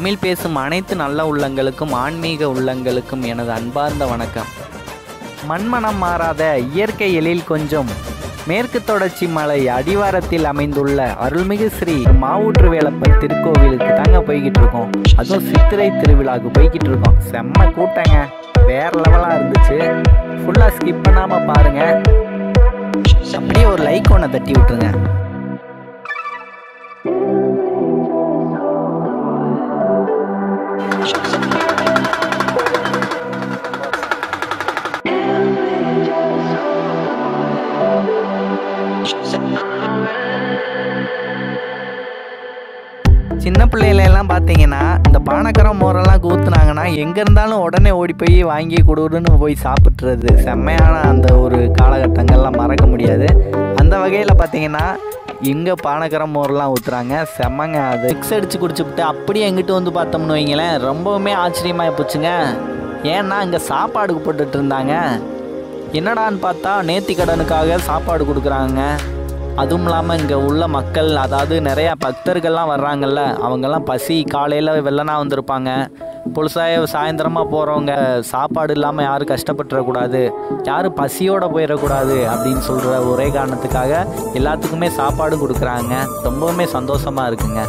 தமிழ் பேசும் அனைத்து நல்ல உள்ளங்களுக்கும் ஆன்மீக உள்ளங்களுக்கும் எனது அன்பார்ந்த வணக்கம். மண்மனம் மாறாத இயற்கை எழில் கொஞ்சம் மேற்கு தொடர்ச்சி மலை அடிவாரத்தில் அமைந்துள்ள அருள்மிகு ஸ்ரீ மாவூற்று வேலப்பர் திருக்கோவிலுக்கு தாங்க போய்கிட்டு இருக்கோம். அதுவும் சித்திரை திருவிழாவுக்கு போய்கிட்டு இருக்கோம். செம்ம கூட்டங்க, வேற லெவலாக இருந்துச்சு. ஃபுல்லாக ஸ்கிப் பண்ணாமல் பாருங்க. அப்படியே ஒரு லைக் ஒன்று தட்டி விட்டுருங்க. சின்ன பிள்ளைகளெல்லாம் பார்த்தீங்கன்னா இந்த பானக்கரம் மோரெல்லாம் ஊற்றுனாங்கன்னா எங்கே இருந்தாலும் உடனே ஓடி போய் வாங்கி கொடுன்னு போய் சாப்பிட்றது செம்மையான அந்த ஒரு காலகட்டங்கள்லாம் மறக்க முடியாது. அந்த வகையில் பார்த்தீங்கன்னா இங்கே பானக்கரம் மோரெலாம் ஊற்றுறாங்க, செம்மங்க. அது மிக்ஸ் அடித்து குடிச்சுவிட்டு அப்படியே எங்கிட்ட வந்து பார்த்தோம்னு வைங்களேன், ரொம்பவுமே ஆச்சரியமாக போச்சுங்க. ஏன்னா இங்கே சாப்பாடு போட்டுட்டு இருந்தாங்க. என்னடான்னு பார்த்தா நேர்த்தி கடனுக்காக சாப்பாடு கொடுக்குறாங்க. அதுவும் இல்லாமல் இங்கே உள்ள மக்கள், அதாவது நிறையா பக்தர்கள்லாம் வர்றாங்கல்ல, அவங்கெல்லாம் பசி காலையில் வெள்ளனா வந்திருப்பாங்க. சாயந்தரமாக போகிறவங்க சாப்பாடு இல்லாமல் யாரும் கஷ்டப்பட்டுறக்கூடாது, யாரும் பசியோடு போயிடக்கூடாது அப்படின்னு சொல்கிற ஒரே காரணத்துக்காக எல்லாத்துக்குமே சாப்பாடும் கொடுக்குறாங்க. ரொம்பவுமே சந்தோஷமாக இருக்குங்க.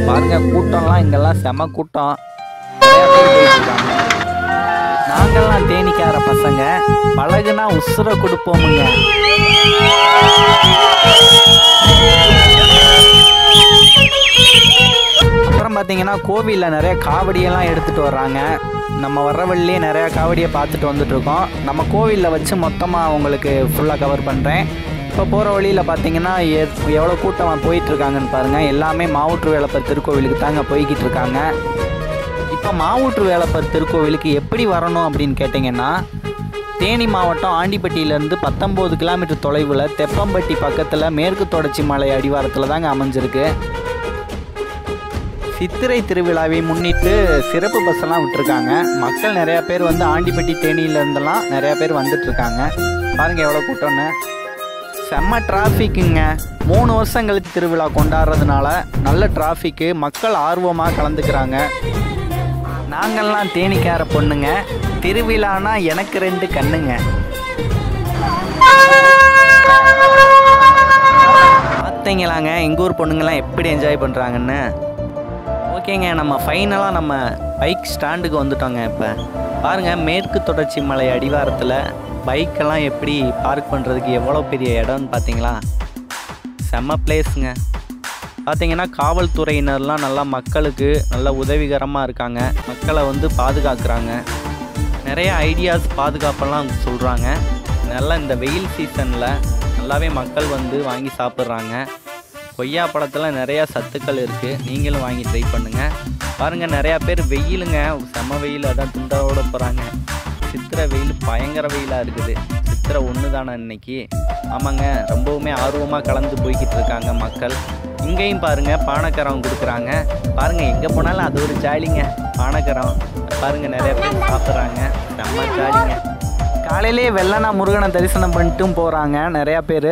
பாருங்க, கூட்டம்லாம் இங்கெல்லாம் செம கூட்டம், நிறையா பேர் போயிட்டுருக்காங்க. நாங்கள்லாம் தேனிக்கார பசங்க, பழகுனா உசுரை கொடுப்போமுங்க. அப்புறம் பார்த்தீங்கன்னா கோவிலில் நிறைய காவடியெல்லாம் எடுத்துகிட்டு வர்றாங்க. நம்ம வர்ற வழியிலே நிறையா காவடியை பார்த்துட்டு வந்துட்ருக்கோம். நம்ம கோவிலில் வச்சு மொத்தமாக உங்களுக்கு ஃபுல்லாக கவர் பண்ணுறேன். இப்போ போகிற வழியில் பார்த்தீங்கன்னா எவ்வளோ கூட்டம் போயிட்டுருக்காங்கன்னு பாருங்கள். எல்லாமே மாவூற்று வேலப்பர் திருக்கோவிலுக்கு தாங்க போய்கிட்டு இருக்காங்க. இப்போ மாவூற்று வேலப்பர் திருக்கோவிலுக்கு எப்படி வரணும் அப்படின்னு கேட்டிங்கன்னா, தேனி மாவட்டம் ஆண்டிப்பட்டியிலேருந்து 19 கிலோமீட்டர் தொலைவில் தெப்பம்பட்டி பக்கத்தில் மேற்கு தொடர்ச்சி மலை அடிவாரத்தில் தாங்க அமைஞ்சிருக்கு. சித்திரை திருவிழாவை முன்னிட்டு சிறப்பு பஸ்ஸெல்லாம் விட்டுருக்காங்க. மக்கள் நிறையா பேர் வந்து ஆண்டிப்பட்டி தேனியிலேருந்தெல்லாம் நிறையா பேர் வந்துட்டுருக்காங்க. பாருங்கள் எவ்வளோ கூட்டம்னு. செம்ம டிராஃபிக்குங்க. 3 வருஷம் கழித்து திருவிழா கொண்டாடுறதுனால நல்ல டிராஃபிக்கு, மக்கள் ஆர்வமாக கலந்துக்கிறாங்க. நாங்கள்லாம் தேனிக்கார பொண்ணுங்க, திருவிழானா எனக்கு 2 கண்ணுங்க. பார்த்தீங்களாங்க எங்கள் ஊர் பொண்ணுங்கள்லாம் எப்படி என்ஜாய் பண்ணுறாங்கன்னு. ஓகேங்க, நம்ம ஃபைனலாக நம்ம பைக் ஸ்டாண்டுக்கு வந்துட்டோங்க. இப்போ பாருங்கள், மேற்கு தொடர்ச்சி மலை அடிவாரத்தில் பைக்கெல்லாம் எப்படி பார்க் பண்ணுறதுக்கு எவ்வளோ பெரிய இடம்னு பார்த்தீங்களா? செம்ம பிளேஸுங்க. பார்த்தீங்கன்னா காவல்துறையினர்லாம் நல்லா மக்களுக்கு நல்ல உதவிகரமாக இருக்காங்க. மக்களை வந்து பாதுகாக்கிறாங்க. நிறைய ஐடியாஸ் பாதுகாப்பெல்லாம் சொல்கிறாங்க. நல்லா இந்த வெயில் சீசனில் நல்லாவே மக்கள் வந்து வாங்கி சாப்பிட்றாங்க. கொய்யா பழத்தில் நிறையா சத்துக்கள் இருக்குது, நீங்களும் வாங்கி ட்ரை பண்ணுங்கள். பாருங்கள், நிறையா பேர் வெயிலுங்க, செம்ம வெயில், அதான் துண்டோட போகிறாங்க. சித்திரை வெயில் பயங்கர வெயிலாக இருக்குது. சித்திரை 1 தானே இன்னைக்கு. ஆமாங்க, ரொம்பவுமே ஆர்வமாக கலந்து போய்கிட்டு இருக்காங்க மக்கள். இங்கேயும் பாருங்கள் பானக்கரம் கொடுக்குறாங்க. பாருங்கள், எங்கே போனாலும் அது ஒரு ஜாலிங்க. பானக்கரம் பாருங்கள், நிறைய பேர் சாப்பிட்றாங்க, செம்ம ஜாலிங்க. காலையிலே வெள்ளனா முருகனை தரிசனம் பண்ணிட்டும் போகிறாங்க நிறையா பேர்.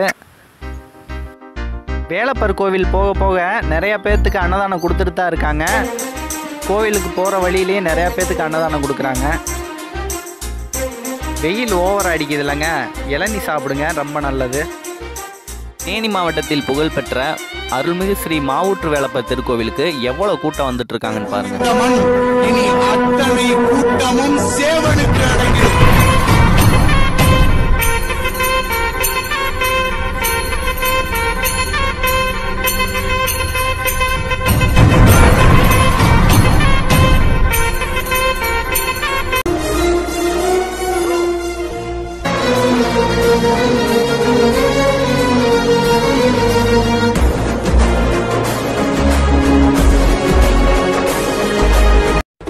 வேலப்பர் கோவில் போக போக நிறையா பேர்த்துக்கு அன்னதானம் கொடுத்துட்டு தான் இருக்காங்க. கோவிலுக்கு போகிற வழியிலே நிறையா பேர்த்துக்கு அன்னதானம் கொடுக்குறாங்க. வெயில் ஓவர் அடிக்குது இல்லைங்க, இளநீ சாப்பிடுங்க, ரொம்ப நல்லது. தேனி மாவட்டத்தில் புகழ்பெற்ற அருள்மிகு ஸ்ரீ மாவூற்று வேலப்பர் திருக்கோவிலுக்கு எவ்வளோ கூட்டம் வந்துட்டு இருக்காங்கன்னு பாருங்க.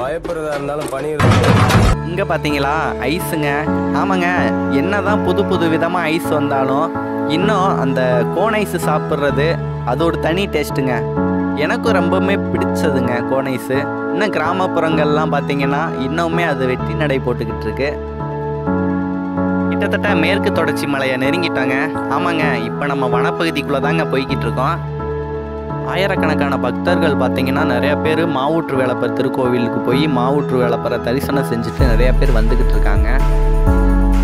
பயப்படுறதா இருந்தாலும் பனி. இங்கே பார்த்தீங்களா ஐஸுங்க. ஆமாங்க, என்னதான் புது புது விதமாக ஐஸ் வந்தாலும் இன்னும் அந்த கோன் ஐஸ் சாப்பிட்றது அது ஒரு தனி டேஸ்ட்டுங்க. எனக்கும் ரொம்பவுமே பிடிச்சதுங்க கோன் ஐஸு. இன்னும் கிராமப்புறங்கள்லாம் பார்த்தீங்கன்னா இன்னுமே அது வெற்றி நடை போட்டுக்கிட்டு இருக்கு. கிட்டத்தட்ட மேற்கு தொடர்ச்சி மலையை நெருங்கிட்டாங்க. ஆமாங்க, இப்போ நம்ம வனப்பகுதிக்குள்ளே தாங்க போய்கிட்டு இருக்கோம். ஆயிரக்கணக்கான பக்தர்கள் பார்த்தீங்கன்னா நிறையா பேர் மாவூற்று வேலப்பர் திருக்கோவிலுக்கு போய் மாவூற்று வேலப்பரை தரிசனம் செஞ்சுட்டு நிறையா பேர் வந்துக்கிட்டு இருக்காங்க.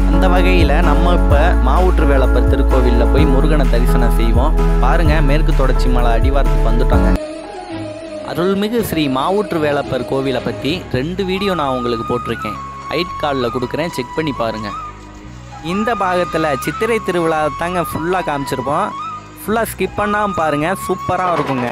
அந்த வகையில் நம்ம இப்போ மாவூற்று வேலப்பர் திருக்கோவிலில் போய் முருகனை தரிசனம் செய்வோம். பாருங்கள், மேற்கு தொடர்ச்சி மலை அடிவாரத்துக்கு வந்துட்டோங்க. அருள்மிகு ஸ்ரீ மாவூற்று வேலப்பர் கோவிலை பற்றி 2 வீடியோ நான் உங்களுக்கு போட்டிருக்கேன். ஐட் கார்டில் கொடுக்குறேன், செக் பண்ணி பாருங்கள். இந்த பாகத்தில் சித்திரை திருவிழா தாங்க ஃபுல்லாக காமிச்சிருப்போம். ஃபுல்லாக ஸ்கிப் பண்ணாமல் பாருங்கள், சூப்பராக இருக்குங்க.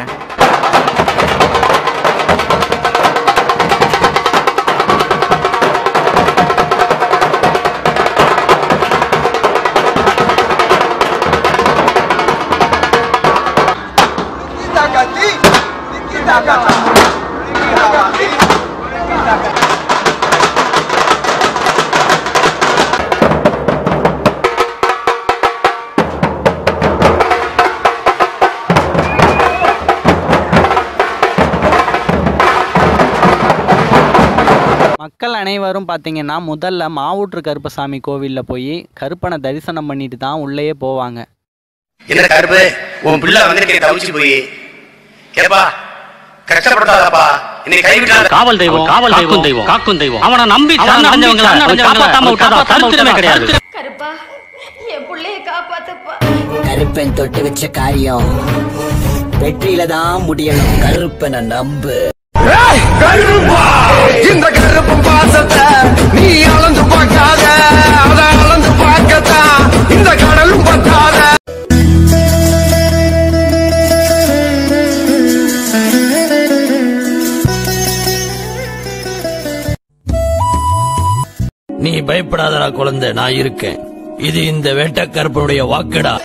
மக்கள் அனைவரும் பார்த்தீங்கன்னா முதல்ல மாவூற்று கருப்பசாமி கோவிலில் போய் கருப்பனை தரிசனம் பண்ணிட்டு தான் உள்ளேயே போவாங்க. என்ன கருப்பு, உன் பிள்ளை வந்து தவிச்சு போய் கேப்பா கஷ்டப்படாதப்பா, இன்னைக்கு கைவிட்டாத காவல் தெய்வம், காவல் தெய்வம், தெய்வம் காக்கும் தெய்வம். அவனை நம்பி காப்பாத்தாம விட்டாதா சரித்திரமே கிடையாது. கருப்பா, என் பிள்ளைய காப்பாத்தப்பா. கருப்பன் தொட்டு வச்ச காரியம் வெற்றியில தான் முடியணும். கருப்பனை நம்பு. இந்த கருப்பு பாசத்தை நீ அளந்து பார்க்காத, அதை அளந்து பார்க்கத்தான் இந்த கடலும் பத்தாத. நீ பயப்படாதடா குழந்தை, நான் இருக்கேன். இது இந்த வேட்டக்கருப்பனுடைய வாக்குடா.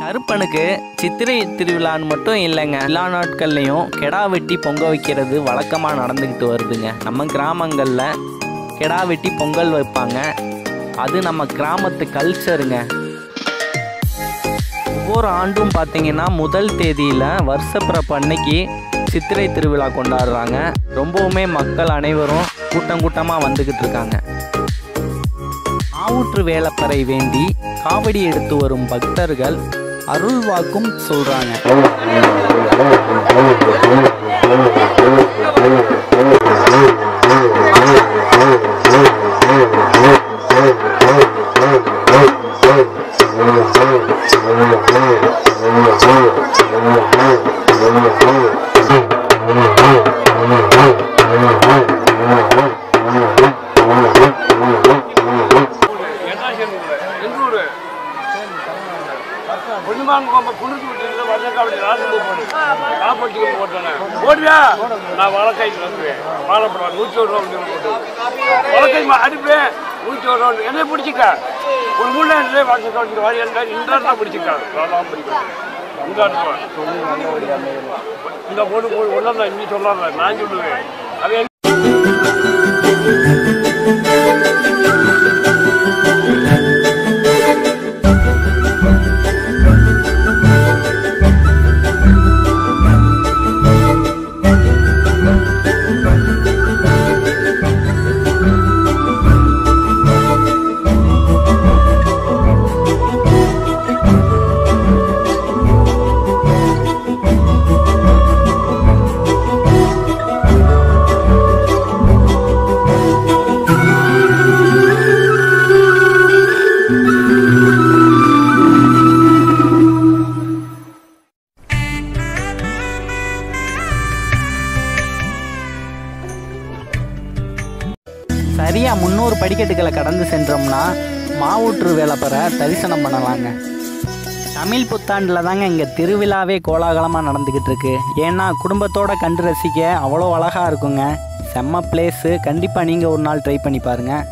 கருப்பனுக்கு சித்திரை திருவிழான்னு மட்டும் இல்லைங்க, எல்லா நாட்கள்லையும் கெடா வெட்டி பொங்க வைக்கிறது வழக்கமாக நடந்துக்கிட்டு வருதுங்க. நம்ம கிராமங்களில் கெடா வெட்டி பொங்கல் வைப்பாங்க. அது நம்ம கிராமத்து கல்ச்சருங்க. ஒவ்வொரு ஆண்டும் பார்த்தீங்கன்னா முதல் தேதியில் வருஷப்பிறப்பு அன்னைக்கு சித்திரை திருவிழா கொண்டாடுறாங்க. ரொம்பவுமே மக்கள் அனைவரும் கூட்டம் கூட்டமாக வந்துக்கிட்டு இருக்காங்க. மாவூற்று வேலப்பரை வேண்டி காவடி எடுத்து வரும் பக்தர்கள் அருள் வாக்கும் சொல்றாங்க. நான் வழக்கை வாழப்படுவேன் 101 வழக்கை அடிப்பேன் 101 ரவுண்டு என்ன பிடிச்சிக்க ஒரு 3 வருஷம் இன்ட்ரெஸ்டாக பிடிச்சிக்காரு இந்த பொண்ணு ஒன்றா இன்னும் சொல்லாத நான் சொல்லுவேன். அது சரியாக 300 படிக்கட்டுகளை கடந்து சென்றோம்னா மாவூற்று வேலப்பரை தரிசனம் பண்ணலாங்க. தமிழ் புத்தாண்டில் தாங்க இங்கே திருவிழாவே கோலாகலமாக நடந்துக்கிட்டு இருக்கு. ஏன்னா குடும்பத்தோடு கண்டு ரசிக்க அவ்வளோ அழகாக இருக்குங்க. செம்ம பிளேஸு. கண்டிப்பாக நீங்கள் ஒரு நாள் ட்ரை பண்ணி பாருங்கள்.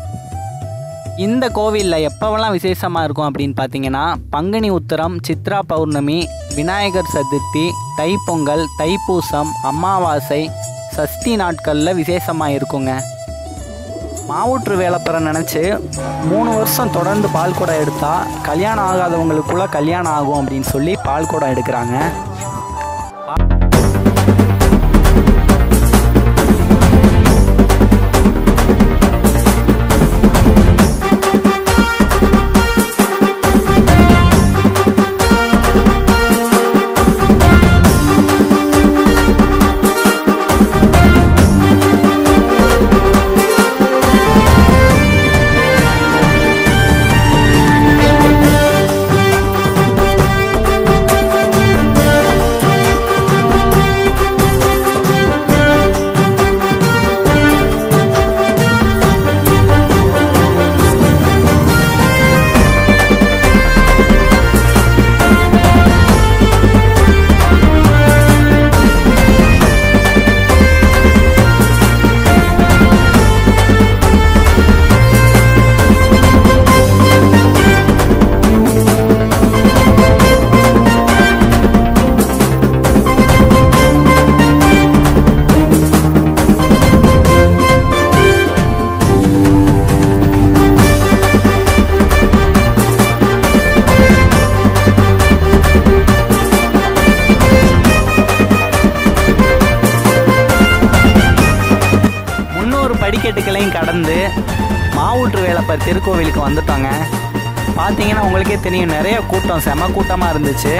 இந்த கோவிலில் எப்போவெல்லாம் விசேஷமாக இருக்கும் அப்படின்னு பார்த்தீங்கன்னா பங்குனி உத்திரம், சித்ரா பௌர்ணமி, விநாயகர் சதுர்த்தி, தைப்பொங்கல், தைப்பூசம், அமாவாசை, சஷ்டி நாட்களில் விசேஷமாக இருக்குங்க. மாவூற்று வேலப்பரை நினச்சி 3 வருஷம் தொடர்ந்து பால் குடம் எடுத்தால் கல்யாணம் ஆகாதவங்களுக்குள்ள கல்யாணம் ஆகும் அப்படின்னு சொல்லி பால் குடம் எடுக்கிறாங்க. படிக்கட்டுகளையும் கடந்து மாவூற்று வேலப்பர் திருக்கோவிலுக்கு வந்துட்டோங்க. பார்த்தீங்கன்னா உங்களுக்கே தெரியும், நிறைய கூட்டம், செம கூட்டமாக இருந்துச்சு.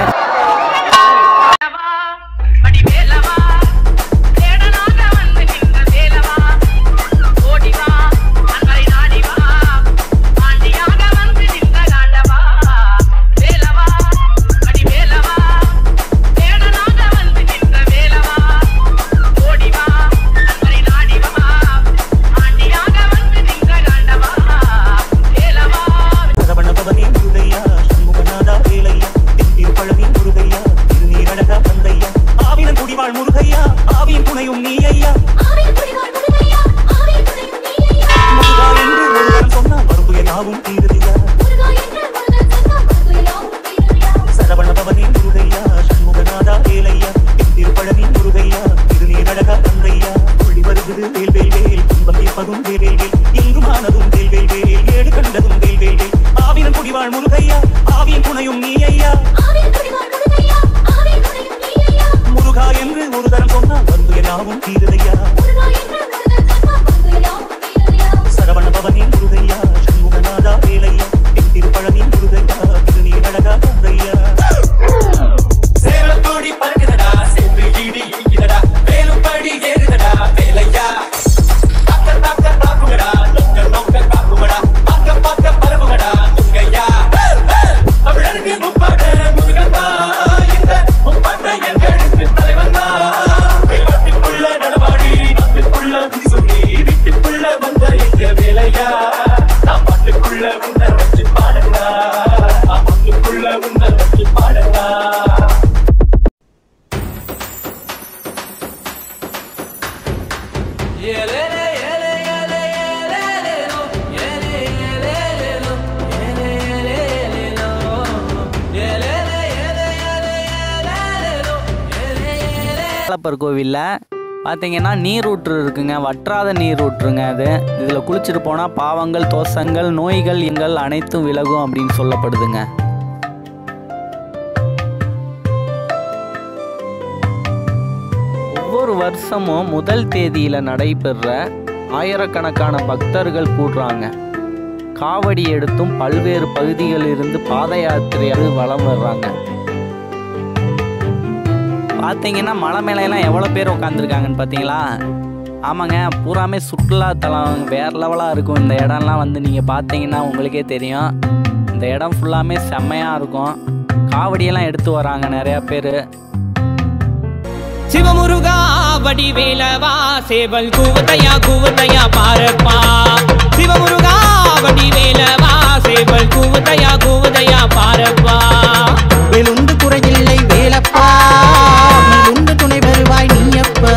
வேலப்பர் கோவிலில் பார்த்தீங்கன்னா நீரூற்று இருக்குங்க. வற்றாத நீரூற்றுங்க அது. இதில் குளிச்சுட்டு போனால் பாவங்கள், தோஷங்கள், நோய்கள் எங்கள் அனைத்தும் விலகும் அப்படின்னு சொல்லப்படுதுங்க. ஒவ்வொரு வருஷமும் முதல் தேதியில் நடைபெற ஆயிரக்கணக்கான பக்தர்கள் கூடுறாங்க. காவடி எடுத்தும் பல்வேறு பகுதிகளிலிருந்து பாத யாத்திரையாக வலம் வர்றாங்க. பார்த்தீங்கன்னா மலை மேலையெல்லாம் எவ்வளோ பேர் உட்காந்துருக்காங்கன்னு பார்த்தீங்களா? ஆமாங்க, பூராமே சுற்றுலாத்தலம் வேறு லெவலாக இருக்கும். இந்த இடம்லாம் வந்து நீங்கள் பார்த்தீங்கன்னா உங்களுக்கே தெரியும். இந்த இடம் ஃபுல்லாமே செம்மையாக இருக்கும். காவடியெல்லாம் எடுத்து வராங்க நிறையா பேர். சிவமுருகா வடிவேலவா சேவல் கூவத்தையா பாரப்பா. சிவமுருகா வடிவேலவா சேவல் கூவுதையா பாரப்பா. வெளுந்து குறையில்லை வேலப்பா, மேலுண்டு துணை வருவாய் நீயப்பா.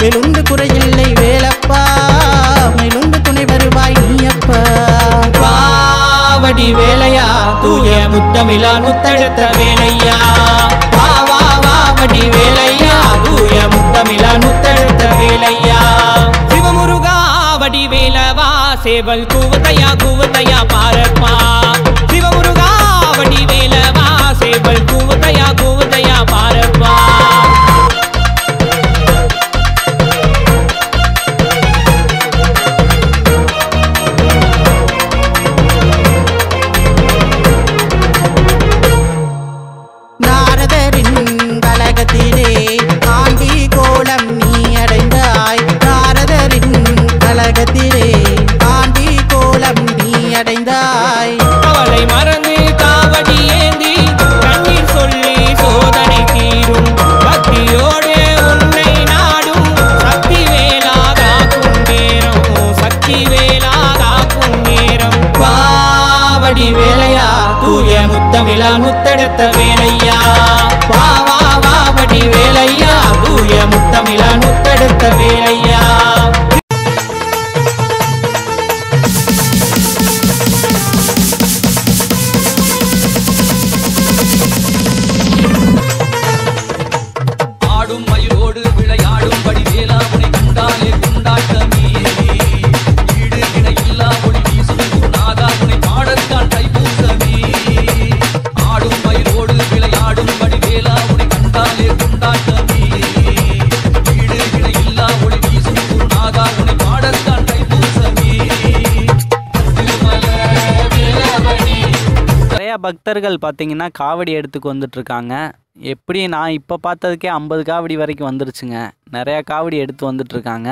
வெளுந்து குறையில்லை வேலப்பா, மேலுண்டு துணை வருவாய் நீயப்பா. காவடி வேலையா தூய முத்தமிழால் முத்தெடுத்த வேலையா. வாவடி வேலையா தூய முத்தமிழால் முத்தெடுத்த வேலையா. சிவமுருகாவடி வேலவா சேவல் கூவுதையா பாரப்பா. சிவமுருகாவடி வேலவா சேவல் கூவுதையா பாரப்பா. நாரதரின் கலகத்திலே ஆண்டி கோலம் நீ அடைந்தாய். நாரதரின் கலகத்திலே ஆண்டி கோலம் நீ அடைந்தாய். அவளை மறந்து காவடி ஏந்தி கண்ணீர் சொல்லி சோதனை தீரும். பக்தியோடு உன்னை நாடும் சக்தி வேலாகாக்கும் நேரம். சக்தி வேலாகாக்கும் நேரம். காவடி வேலையா தூய முத்தமிழால் முத்தெடுத்த வேலையா. வாவடி வேலையா தூய முத்தமிழால் முத்தெடுத்த வேலையா. ஆடும் மயிலோடு விளையாடும்படி வேலா உனை கண்டாலே கொண்டாட்டமே. ஈடு இணையில்லா ஒளி வீசும் குருநாதா உனை பாடத்தான் தைப்பூசமே. ஆடும் மயிலோடு விளையாடும்படி வேலா உனை கண்டாலே கொண்டாட்டமே. ஈடு இணையில்லா ஒளி வீசும் குருநாதா உனை பாடத்தான் தைப்பூசமே. திருமல வேலவனே. நிறையா பக்தர்கள் பார்த்தீங்கன்னா காவடி எடுத்துக்கு வந்துட்டுருக்காங்க. எப்படி நான் இப்போ பார்த்ததுக்கே 50 காவடி வரைக்கும் வந்துருச்சுங்க. நிறையா காவடி எடுத்து வந்துட்டுருக்காங்க.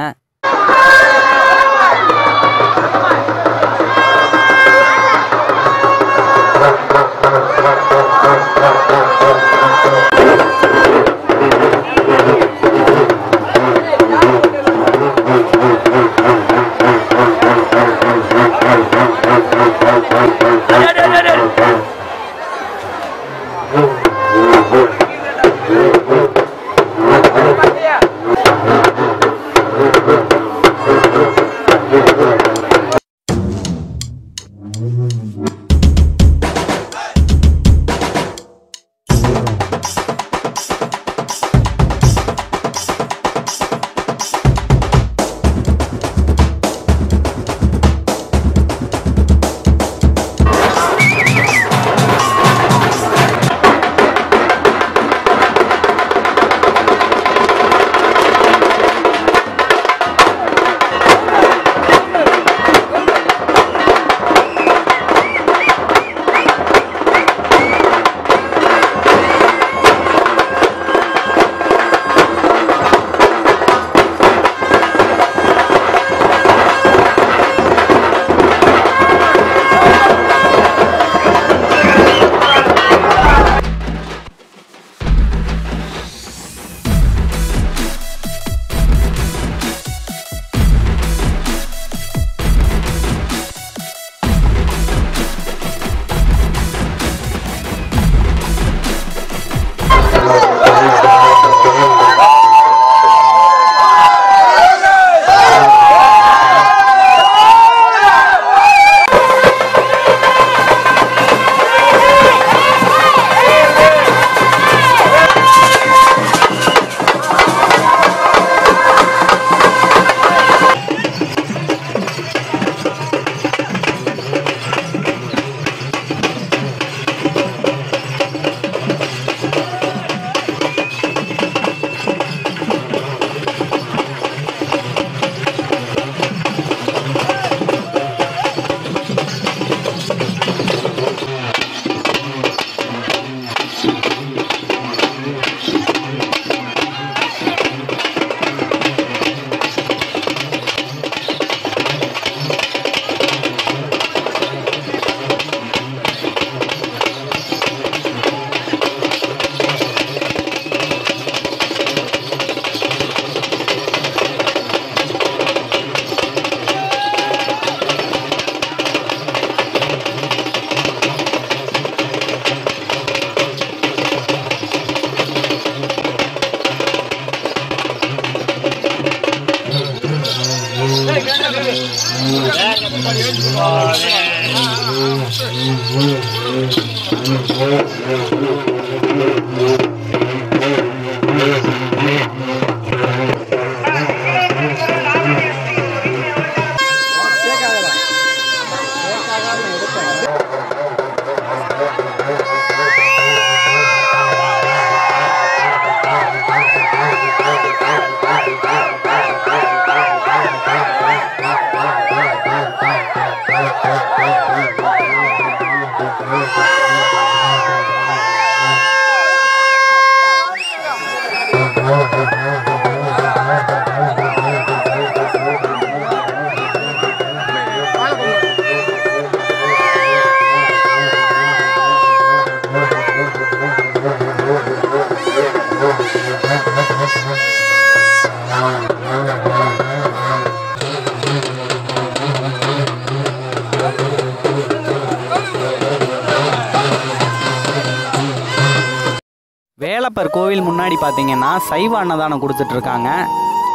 வேலப்பர் கோவில் முன்னாடி பார்த்தீங்கன்னா சைவ அன்னதானம் கொடுத்துட்ருக்காங்க.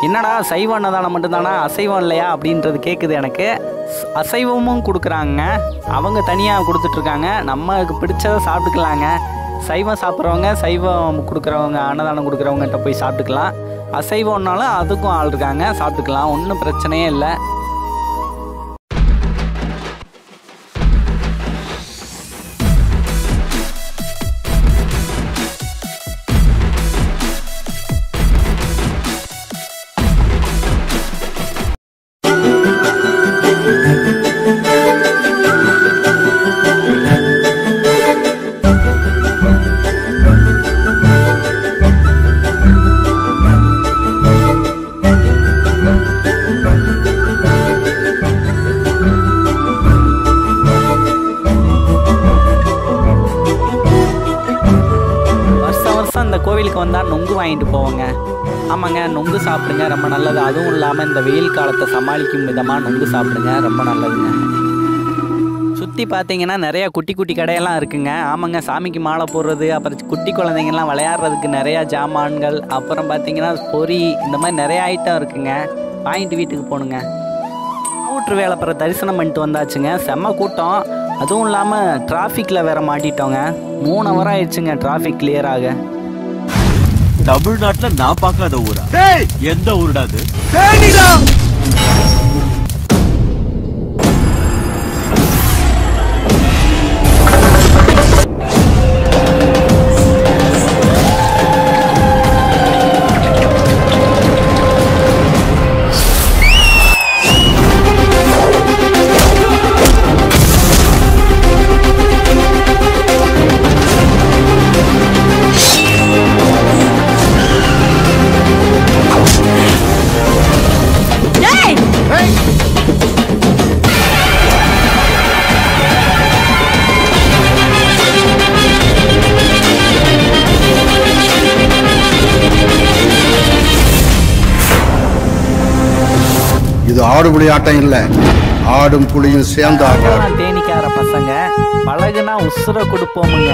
என்னடா சைவ அன்னதானம் மட்டும்தானா, அசைவம் இல்லையா அப்படின்றது கேட்குது எனக்கு. அசைவமும் கொடுக்குறாங்க, அவங்க தனியாக கொடுத்துட்ருக்காங்க. நமக்கு பிடிச்சதை சாப்பிட்டுக்கலாங்க. சைவம் சாப்பிட்றவங்க, சைவம் கொடுக்குறவங்க, அன்னதானம் கொடுக்குறவங்ககிட்ட போய் சாப்பிட்டுக்கலாம். அசைவம்னாலும் அதுக்கும் ஆள் இருக்காங்க, சாப்பிட்டுக்கலாம், ஒன்றும் பிரச்சனையே இல்லை. கோவிலுக்கு வந்தால் நொங்கு வாங்கிட்டு போவோங்க. ஆமாங்க, நொங்கு சாப்பிடுங்க, ரொம்ப நல்லது. அதுவும் இல்லாமல் இந்த வெயில் காலத்தை சமாளிக்கும் விதமாக நொங்கு சாப்பிடுங்க, ரொம்ப நல்லதுங்க. சுற்றி பார்த்தீங்கன்னா நிறையா குட்டி குட்டி கடையெல்லாம் இருக்குங்க. ஆமாங்க, சாமிக்கு மாலை போடுறது, அப்புறம் குட்டி குழந்தைங்கள்லாம் விளையாடுறதுக்கு நிறையா ஜாமான்கள், அப்புறம் பார்த்தீங்கன்னா பொரி, இந்த மாதிரி நிறையா ஐட்டம் இருக்குங்க. வாங்கிட்டு வீட்டுக்கு போகணுங்க. கூற்று வேலைப்புற தரிசனம் பண்ணிட்டு வந்தாச்சுங்க. செம்ம கூட்டம். அதுவும் இல்லாமல் டிராஃபிக்கில் வேற மாட்டிட்டோங்க. 3 ஹவர் ஆயிடுச்சுங்க டிராஃபிக் கிளியர் ஆக. தமிழ்நாட்டுல நான் பார்க்காத ஊரா? எந்த ஊருடா அது? இது ஆடுபுலி ஆட்டம் இல்ல, ஆடும் புலியும் சேர்ந்து ஆடுறாங்க. தேனிக்கார பசங்க பழகுனா உசுர கொடுப்போமுங்க.